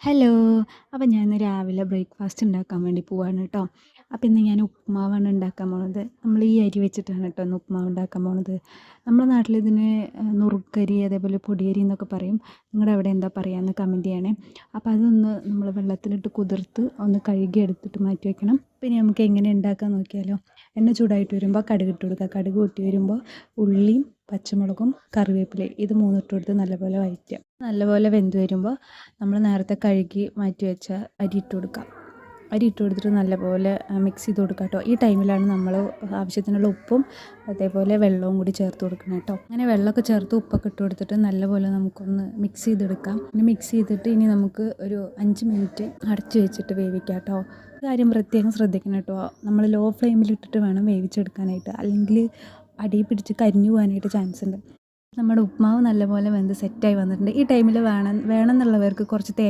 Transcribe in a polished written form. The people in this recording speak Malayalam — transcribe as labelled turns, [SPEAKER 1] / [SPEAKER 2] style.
[SPEAKER 1] ഹലോ. അപ്പം ഞാൻ ഇന്ന് രാവിലെ ബ്രേക്ക്ഫാസ്റ്റ് ഉണ്ടാക്കാൻ വേണ്ടി പോവാണ് കേട്ടോ. അപ്പം ഇന്ന് ഞാൻ ഉപ്പുമാവാണ് ഉണ്ടാക്കാൻ പോണത്. നമ്മൾ ഈ അരി വെച്ചിട്ടാണ് കേട്ടോ ഇന്ന് ഉപ്പുമാവ് ഉണ്ടാക്കാൻ പോണത്. നമ്മുടെ നാട്ടിൽ ഇതിന് നുറുക്കരി അതേപോലെ പൊടിയരി എന്നൊക്കെ പറയും. നിങ്ങളുടെ അവിടെ എന്താ പറയുകയെന്ന് കമൻറ്റ് ചെയ്യണേ. അപ്പോൾ അതൊന്ന് നമ്മൾ വെള്ളത്തിലിട്ട് കുതിർത്ത് ഒന്ന് കഴുകി എടുത്തിട്ട് മാറ്റി വെക്കണം. പിന്നെ നമുക്ക് എങ്ങനെ ഉണ്ടാക്കാൻ നോക്കിയാലോ. എണ്ണ ചൂടായിട്ട് വരുമ്പോൾ കടുക് ഇട്ട് കൊടുക്കുക. കടുക് പൊട്ടി വരുമ്പോൾ ഉള്ളിയും പച്ചമുളകും കറിവേപ്പിലയും ഇത് മൂന്നിട്ട് കൊടുത്ത് നല്ലപോലെ വഴറ്റുക. നല്ലപോലെ വെന്ത് വരുമ്പോൾ നമ്മൾ നേരത്തെ കഴുകി മാറ്റി വെച്ച അരി ഇട്ട് കൊടുക്കാം. അരി ഇട്ട് കൊടുത്തിട്ട് നല്ലപോലെ മിക്സ് ചെയ്ത് കൊടുക്കാം കേട്ടോ. ഈ ടൈമിലാണ് നമ്മൾ ആവശ്യത്തിനുള്ള ഉപ്പും അതേപോലെ വെള്ളവും കൂടി ചേർത്ത് കൊടുക്കണം കേട്ടോ. അങ്ങനെ വെള്ളമൊക്കെ ചേർത്ത് ഉപ്പൊക്കെ ഇട്ട് കൊടുത്തിട്ട് നല്ലപോലെ നമുക്കൊന്ന് മിക്സ് ചെയ്തെടുക്കാം. പിന്നെ മിക്സ് ചെയ്തിട്ട് ഇനി നമുക്ക് ഒരു 5 മിനിറ്റ് അടച്ച് വെച്ചിട്ട് വേവിക്കാം കേട്ടോ. കാര്യം പ്രത്യേകം ശ്രദ്ധിക്കണം കേട്ടോ. നമ്മൾ ലോ ഫ്ലെയിമിലിട്ടിട്ട് വേണം വേവിച്ചെടുക്കാനായിട്ട്, അല്ലെങ്കിൽ അടി പിടിച്ച് കരിഞ്ഞു പോകാനായിട്ട് ചാൻസ് ഉണ്ട്. നമ്മുടെ ഉപ്മാവ് നല്ലപോലെ വെന്ത് സെറ്റായി വന്നിട്ടുണ്ട്. ഈ ടൈമിൽ വേണമെന്നുള്ളവർക്ക് കുറച്ച്